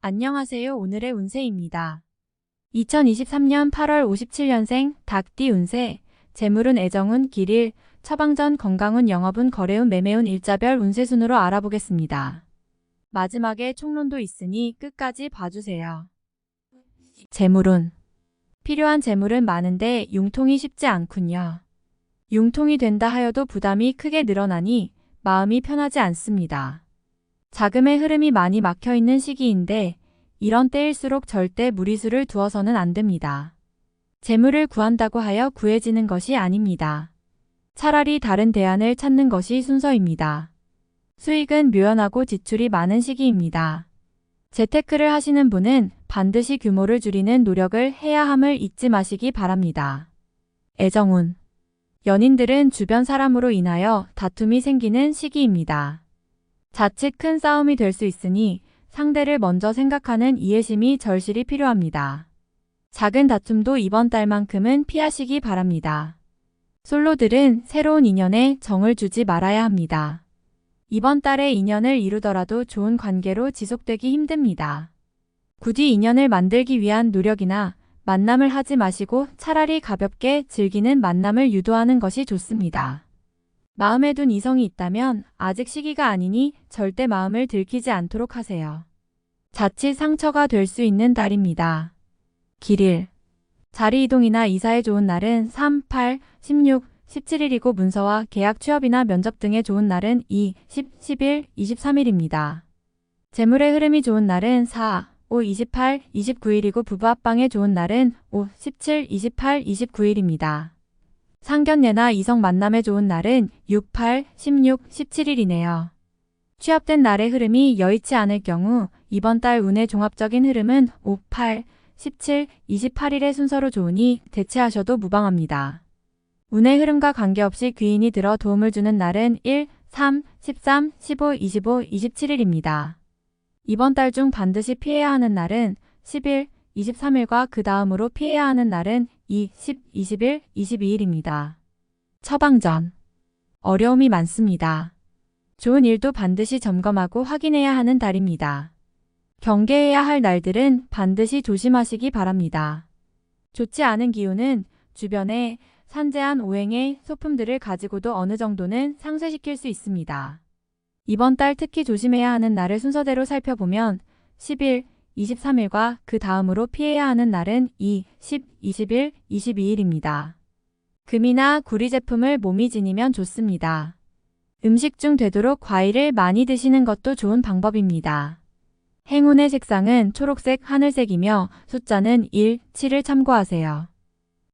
안녕하세요. 오늘의 운세입니다. 2023년 8월 57년생 닭띠 운세, 재물운, 애정운, 길일, 처방전, 건강운, 영업운, 거래운, 매매운, 일자별 운세 순으로 알아보겠습니다. 마지막에 총론도 있으니 끝까지 봐주세요. 재물운. 필요한 재물은 많은데 융통이 쉽지 않군요. 융통이 된다 하여도 부담이 크게 늘어나니 마음이 편하지 않습니다. 자금의 흐름이 많이 막혀있는 시기인데 이런 때일수록 절대 무리수를 두어서는 안 됩니다. 재물을 구한다고 하여 구해지는 것이 아닙니다. 차라리 다른 대안을 찾는 것이 순서입니다. 수익은 묘연하고 지출이 많은 시기입니다. 재테크를 하시는 분은 반드시 규모를 줄이는 노력을 해야 함을 잊지 마시기 바랍니다. 애정운. 연인들은 주변 사람으로 인하여 다툼이 생기는 시기입니다. 자칫 큰 싸움이 될 수 있으니 상대를 먼저 생각하는 이해심이 절실히 필요합니다. 작은 다툼도 이번 달만큼은 피하시기 바랍니다. 솔로들은 새로운 인연에 정을 주지 말아야 합니다. 이번 달에 인연을 이루더라도 좋은 관계로 지속되기 힘듭니다. 굳이 인연을 만들기 위한 노력이나 만남을 하지 마시고 차라리 가볍게 즐기는 만남을 유도하는 것이 좋습니다. 마음에 둔 이성이 있다면 아직 시기가 아니니 절대 마음을 들키지 않도록 하세요. 자칫 상처가 될 수 있는 달입니다. 길일. 자리 이동이나 이사에 좋은 날은 3, 8, 16, 17일이고 문서와 계약, 취업이나 면접 등에 좋은 날은 2, 10, 11, 23일입니다. 재물의 흐름이 좋은 날은 4, 5, 28, 29일이고 부부 합방에 좋은 날은 5, 17, 28, 29일입니다. 상견례나 이성 만남에 좋은 날은 6, 8, 16, 17일이네요. 취업된 날의 흐름이 여의치 않을 경우 이번 달 운의 종합적인 흐름은 5, 8, 17, 28일의 순서로 좋으니 대체하셔도 무방합니다. 운의 흐름과 관계없이 귀인이 들어 도움을 주는 날은 1, 3, 13, 15, 25, 27일입니다. 이번 달 중 반드시 피해야 하는 날은 10일, 23일과 그 다음으로 피해야 하는 날은 2, 10, 21, 22일입니다. 처방전. 어려움이 많습니다. 좋은 일도 반드시 점검하고 확인해야 하는 달입니다. 경계해야 할 날들은 반드시 조심하시기 바랍니다. 좋지 않은 기운은 주변에 산재한 오행의 소품들을 가지고도 어느 정도는 상쇄시킬 수 있습니다. 이번 달 특히 조심해야 하는 날을 순서대로 살펴보면 10일, 23일과 그 다음으로 피해야 하는 날은 2, 10, 21, 22일입니다. 금이나 구리 제품을 몸이 지니면 좋습니다. 음식 중 되도록 과일을 많이 드시는 것도 좋은 방법입니다. 행운의 색상은 초록색, 하늘색이며 숫자는 1, 7을 참고하세요.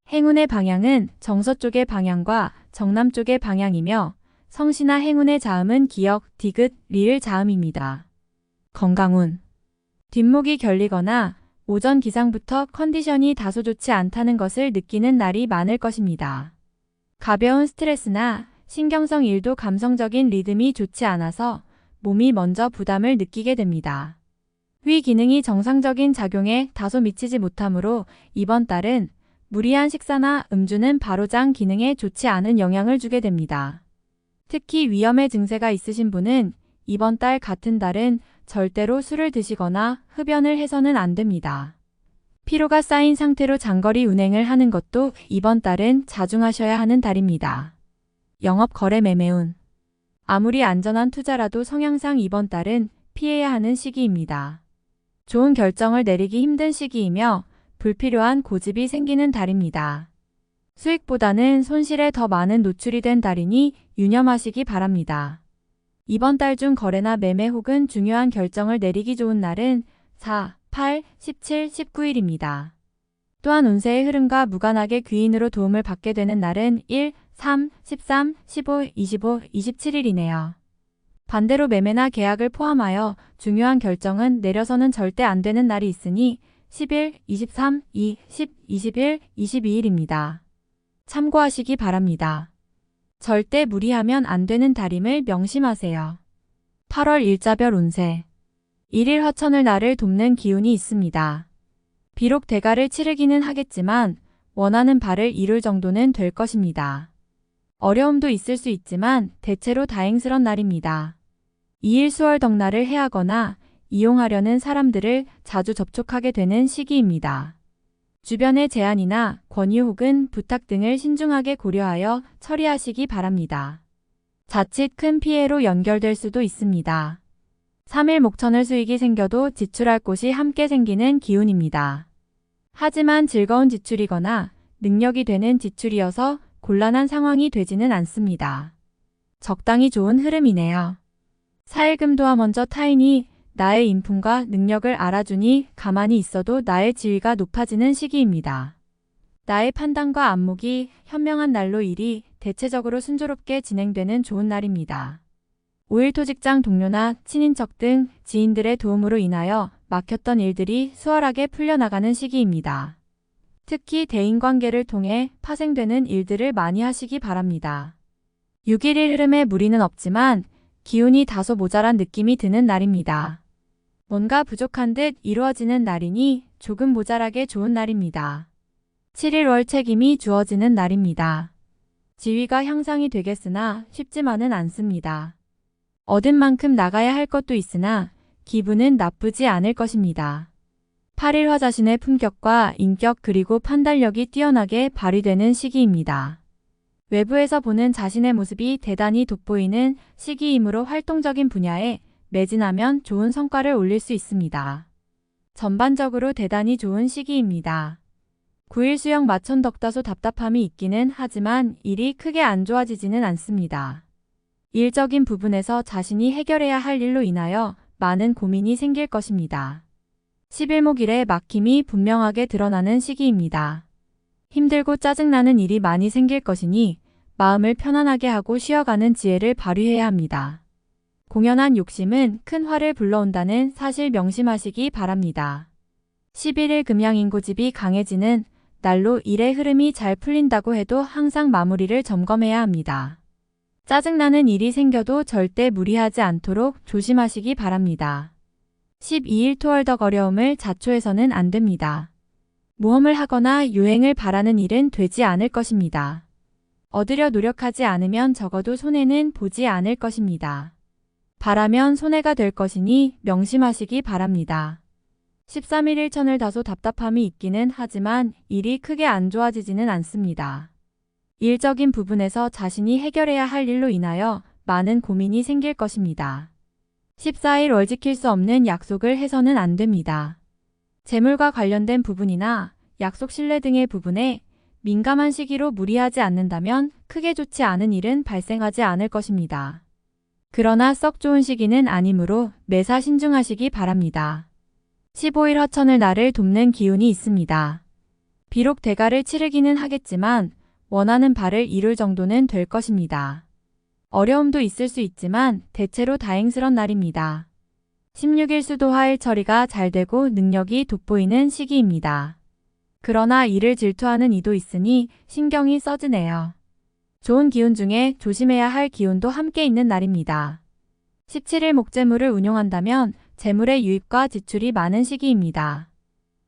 행운의 방향은 정서쪽의 방향과 정남쪽의 방향이며 성씨나 행운의 자음은 기역, 디귿, 리을 자음입니다. 건강운. 뒷목이 결리거나 오전 기상부터 컨디션이 다소 좋지 않다는 것을 느끼는 날이 많을 것입니다. 가벼운 스트레스나 신경성 일도 감성적인 리듬이 좋지 않아서 몸이 먼저 부담을 느끼게 됩니다. 위 기능이 정상적인 작용에 다소 미치지 못하므로 이번 달은 무리한 식사나 음주는 바로장 기능에 좋지 않은 영향을 주게 됩니다. 특히 위험의 증세가 있으신 분은 이번 달 같은 달은 절대로 술을 드시거나 흡연을 해서는 안 됩니다. 피로가 쌓인 상태로 장거리 운행을 하는 것도 이번 달은 자중하셔야 하는 달입니다. 영업, 거래, 매매운. 아무리 안전한 투자라도 성향상 이번 달은 피해야 하는 시기입니다. 좋은 결정을 내리기 힘든 시기이며 불필요한 고집이 생기는 달입니다. 수익보다는 손실에 더 많은 노출이 된 달이니 유념하시기 바랍니다. 이번 달 중 거래나 매매 혹은 중요한 결정을 내리기 좋은 날은 4, 8, 17, 19일입니다. 또한 운세의 흐름과 무관하게 귀인으로 도움을 받게 되는 날은 1, 3, 13, 15, 25, 27일이네요. 반대로 매매나 계약을 포함하여 중요한 결정은 내려서는 절대 안 되는 날이 있으니 10일, 23, 2, 10, 21, 22일입니다. 참고하시기 바랍니다. 절대 무리하면 안 되는 달임을 명심하세요. 8월 일자별 운세. 1일 화천을 나를 돕는 기운이 있습니다. 비록 대가를 치르기는 하겠지만 원하는 바를 이룰 정도는 될 것입니다. 어려움도 있을 수 있지만 대체로 다행스런 날입니다. 2일 수월 덕날을 해하거나 이용하려는 사람들을 자주 접촉하게 되는 시기입니다. 주변의 제안이나 권유 혹은 부탁 등을 신중하게 고려하여 처리하시기 바랍니다. 자칫 큰 피해로 연결될 수도 있습니다. 3일 목천을 수익이 생겨도 지출할 곳이 함께 생기는 기운입니다. 하지만 즐거운 지출이거나 능력이 되는 지출이어서 곤란한 상황이 되지는 않습니다. 적당히 좋은 흐름이네요. 4일 금도와 먼저 타인이 나의 인품과 능력을 알아주니 가만히 있어도 나의 지위가 높아지는 시기입니다. 나의 판단과 안목이 현명한 날로 일이 대체적으로 순조롭게 진행되는 좋은 날입니다. 5일 토 직장 동료나 친인척 등 지인들의 도움으로 인하여 막혔던 일들이 수월하게 풀려나가는 시기입니다. 특히 대인관계를 통해 파생되는 일들을 많이 하시기 바랍니다. 6일 흐름에 무리는 없지만 기운이 다소 모자란 느낌이 드는 날입니다. 뭔가 부족한 듯 이루어지는 날이니 조금 모자라게 좋은 날입니다. 7일 월 책임이 주어지는 날입니다. 지위가 향상이 되겠으나 쉽지만은 않습니다. 얻은 만큼 나가야 할 것도 있으나 기분은 나쁘지 않을 것입니다. 8일화 자신의 품격과 인격 그리고 판단력이 뛰어나게 발휘되는 시기입니다. 외부에서 보는 자신의 모습이 대단히 돋보이는 시기이므로 활동적인 분야에 매진하면 좋은 성과를 올릴 수 있습니다. 전반적으로 대단히 좋은 시기입니다. 9일 수영 마천 덕다소 답답함이 있기는 하지만 일이 크게 안 좋아지지는 않습니다. 일적인 부분에서 자신이 해결해야 할 일로 인하여 많은 고민이 생길 것입니다. 11목일에 막힘이 분명하게 드러나는 시기입니다. 힘들고 짜증나는 일이 많이 생길 것이니 마음을 편안하게 하고 쉬어가는 지혜를 발휘해야 합니다. 공연한 욕심은 큰 화를 불러온다는 사실 명심하시기 바랍니다. 11일 금양인고집이 강해지는 날로 일의 흐름이 잘 풀린다고 해도 항상 마무리를 점검해야 합니다. 짜증나는 일이 생겨도 절대 무리하지 않도록 조심하시기 바랍니다. 12일 토월덕 어려움을 자초해서는 안 됩니다. 모험을 하거나 유행을 바라는 일은 되지 않을 것입니다. 얻으려 노력하지 않으면 적어도 손해는 보지 않을 것입니다. 바라면 손해가 될 것이니 명심하시기 바랍니다. 13일 일천을 다소 답답함이 있기는 하지만 일이 크게 안 좋아지지는 않습니다. 일적인 부분에서 자신이 해결해야 할 일로 인하여 많은 고민이 생길 것입니다. 14일 월 지킬 수 없는 약속을 해서는 안 됩니다. 재물과 관련된 부분이나 약속 신뢰 등의 부분에 민감한 시기로 무리하지 않는다면 크게 좋지 않은 일은 발생하지 않을 것입니다. 그러나 썩 좋은 시기는 아니므로 매사 신중하시기 바랍니다. 15일 허천을 나를 돕는 기운이 있습니다. 비록 대가를 치르기는 하겠지만 원하는 바를 이룰 정도는 될 것입니다. 어려움도 있을 수 있지만 대체로 다행스런 날입니다. 16일 수도화일 처리가 잘 되고 능력이 돋보이는 시기입니다. 그러나 이를 질투하는 이도 있으니 신경이 써지네요. 좋은 기운 중에 조심해야 할 기운도 함께 있는 날입니다. 17일 목재물을 운용한다면 재물의 유입과 지출이 많은 시기입니다.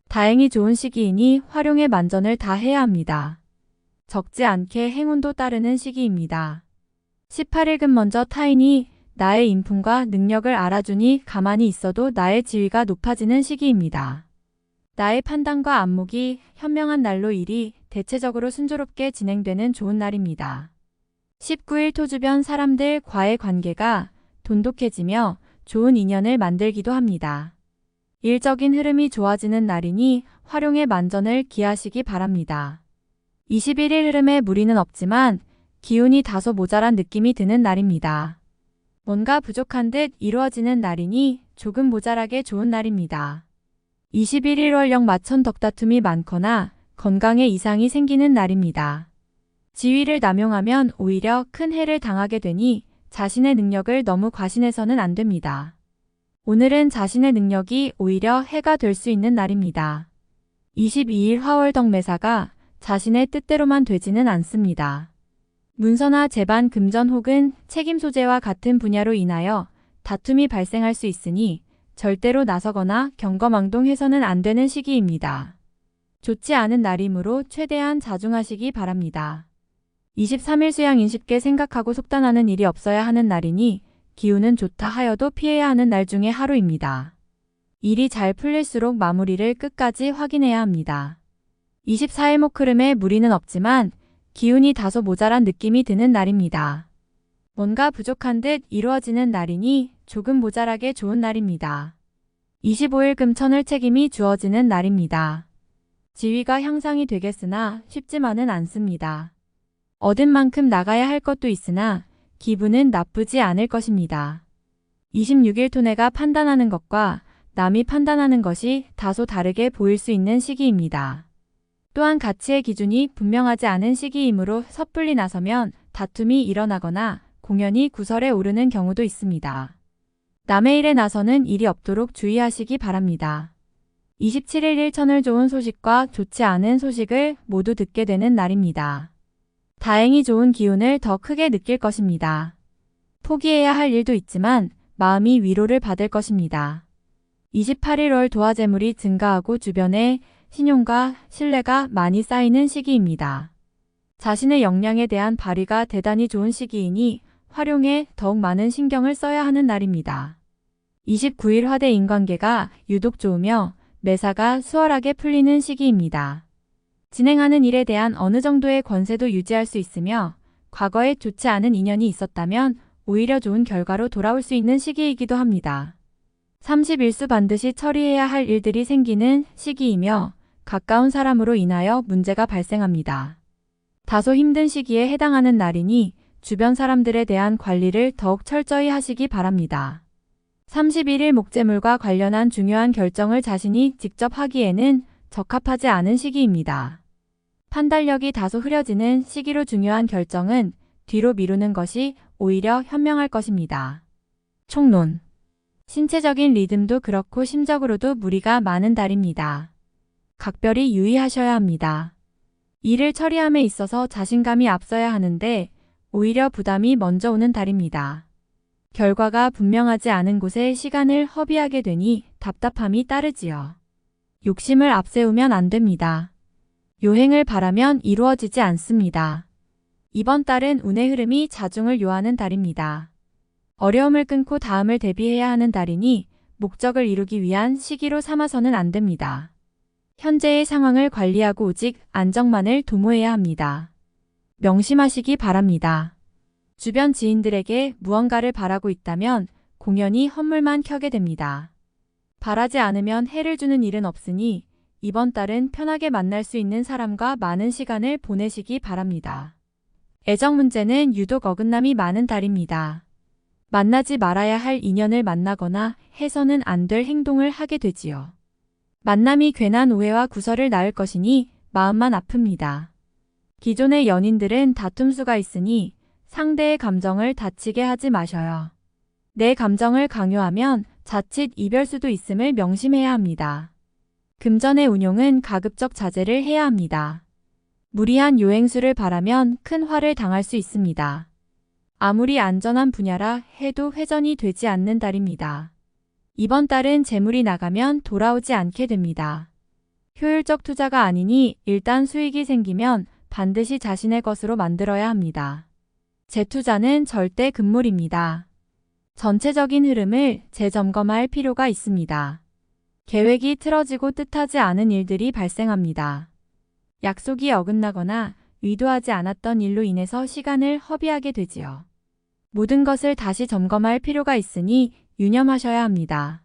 다행히 좋은 시기이니 활용의 만전을 다 해야 합니다. 적지 않게 행운도 따르는 시기입니다. 18일 금 먼저 타인이 나의 인품과 능력을 알아주니 가만히 있어도 나의 지위가 높아지는 시기입니다. 나의 판단과 안목이 현명한 날로 일이 대체적으로 순조롭게 진행되는 좋은 날입니다. 19일 토 주변 사람들과의 관계가 돈독해지며 좋은 인연을 만들기도 합니다. 일적인 흐름이 좋아지는 날이니 활용의 만전을 기하시기 바랍니다. 21일 흐름에 무리는 없지만 기운이 다소 모자란 느낌이 드는 날입니다. 뭔가 부족한 듯 이루어지는 날이니 조금 모자라게 좋은 날입니다. 21일 월령 마천 덕다툼이 많거나 건강에 이상이 생기는 날입니다. 지위를 남용하면 오히려 큰 해를 당하게 되니 자신의 능력을 너무 과신해서는 안 됩니다. 오늘은 자신의 능력이 오히려 해가 될 수 있는 날입니다. 22일 화월덕 매사가 자신의 뜻대로만 되지는 않습니다. 문서나 재반 금전 혹은 책임 소재와 같은 분야로 인하여 다툼이 발생할 수 있으니 절대로 나서거나 경거망동해서는 안 되는 시기입니다. 좋지 않은 날이므로 최대한 자중하시기 바랍니다. 23일 수양인 쉽게 생각하고 속단하는 일이 없어야 하는 날이니 기운은 좋다 하여도 피해야 하는 날 중에 하루입니다. 일이 잘 풀릴수록 마무리를 끝까지 확인해야 합니다. 24일목 흐름에 무리는 없지만 기운이 다소 모자란 느낌이 드는 날입니다. 뭔가 부족한 듯 이루어지는 날이니 조금 모자라게 좋은 날입니다. 25일 금천을 책임이 주어지는 날입니다. 지위가 향상이 되겠으나 쉽지만은 않습니다. 얻은 만큼 나가야 할 것도 있으나 기분은 나쁘지 않을 것입니다. 26일 토내가 판단하는 것과 남이 판단하는 것이 다소 다르게 보일 수 있는 시기입니다. 또한 가치의 기준이 분명하지 않은 시기이므로 섣불리 나서면 다툼이 일어나거나 공연이 구설에 오르는 경우도 있습니다. 남의 일에 나서는 일이 없도록 주의하시기 바랍니다. 27일 일천을 좋은 소식과 좋지 않은 소식을 모두 듣게 되는 날입니다. 다행히 좋은 기운을 더 크게 느낄 것입니다. 포기해야 할 일도 있지만 마음이 위로를 받을 것입니다. 28일 월 도화재물이 증가하고 주변에 신용과 신뢰가 많이 쌓이는 시기입니다. 자신의 역량에 대한 발휘가 대단히 좋은 시기이니 활용에 더욱 많은 신경을 써야 하는 날입니다. 29일 화대 인관계가 유독 좋으며 매사가 수월하게 풀리는 시기입니다. 진행하는 일에 대한 어느 정도의 권세도 유지할 수 있으며 과거에 좋지 않은 인연이 있었다면 오히려 좋은 결과로 돌아올 수 있는 시기이기도 합니다. 31수 반드시 처리해야 할 일들이 생기는 시기이며 가까운 사람으로 인하여 문제가 발생합니다. 다소 힘든 시기에 해당하는 날이니 주변 사람들에 대한 관리를 더욱 철저히 하시기 바랍니다. 31일 목재물과 관련한 중요한 결정을 자신이 직접 하기에는 적합하지 않은 시기입니다. 판단력이 다소 흐려지는 시기로 중요한 결정은 뒤로 미루는 것이 오히려 현명할 것입니다. 총론. 신체적인 리듬도 그렇고 심적으로도 무리가 많은 달입니다. 각별히 유의하셔야 합니다. 일을 처리함에 있어서 자신감이 앞서야 하는데 오히려 부담이 먼저 오는 달입니다. 결과가 분명하지 않은 곳에 시간을 허비하게 되니 답답함이 따르지요. 욕심을 앞세우면 안 됩니다. 요행을 바라면 이루어지지 않습니다. 이번 달은 운의 흐름이 자중을 요하는 달입니다. 어려움을 끊고 다음을 대비해야 하는 달이니 목적을 이루기 위한 시기로 삼아서는 안 됩니다. 현재의 상황을 관리하고 오직 안정만을 도모해야 합니다. 명심하시기 바랍니다. 주변 지인들에게 무언가를 바라고 있다면 공연히 헛물만 켜게 됩니다. 바라지 않으면 해를 주는 일은 없으니 이번 달은 편하게 만날 수 있는 사람과 많은 시간을 보내시기 바랍니다. 애정 문제는 유독 어긋남이 많은 달입니다. 만나지 말아야 할 인연을 만나거나 해서는 안 될 행동을 하게 되지요. 만남이 괜한 오해와 구설을 낳을 것이니 마음만 아픕니다. 기존의 연인들은 다툼수가 있으니 상대의 감정을 다치게 하지 마셔요. 내 감정을 강요하면 자칫 이별수도 있음을 명심해야 합니다. 금전의 운용은 가급적 자제를 해야 합니다. 무리한 요행수를 바라면 큰 화를 당할 수 있습니다. 아무리 안전한 분야라 해도 회전이 되지 않는 달입니다. 이번 달은 재물이 나가면 돌아오지 않게 됩니다. 효율적 투자가 아니니 일단 수익이 생기면 반드시 자신의 것으로 만들어야 합니다. 재투자는 절대 금물입니다. 전체적인 흐름을 재점검할 필요가 있습니다. 계획이 틀어지고 뜻하지 않은 일들이 발생합니다. 약속이 어긋나거나 의도하지 않았던 일로 인해서 시간을 허비하게 되지요. 모든 것을 다시 점검할 필요가 있으니 유념하셔야 합니다.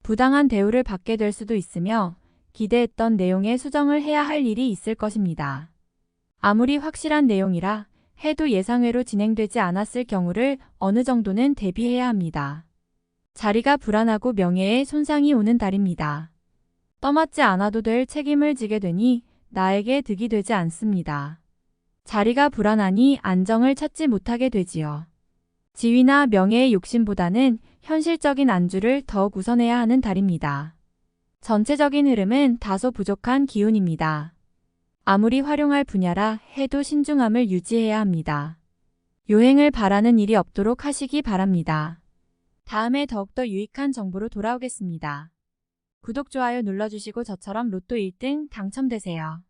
부당한 대우를 받게 될 수도 있으며 기대했던 내용의 수정을 해야 할 일이 있을 것입니다. 아무리 확실한 내용이라 해도 예상외로 진행되지 않았을 경우를 어느 정도는 대비해야 합니다. 자리가 불안하고 명예에 손상이 오는 달입니다. 떠맡지 않아도 될 책임을 지게 되니 나에게 득이 되지 않습니다. 자리가 불안하니 안정을 찾지 못하게 되지요. 지위나 명예의 욕심보다는 현실적인 안주를 더욱 우선해야 하는 달입니다. 전체적인 흐름은 다소 부족한 기운입니다. 아무리 활용할 분야라 해도 신중함을 유지해야 합니다. 요행을 바라는 일이 없도록 하시기 바랍니다. 다음에 더욱더 유익한 정보로 돌아오겠습니다. 구독, 좋아요 눌러주시고 저처럼 로또 1등 당첨되세요.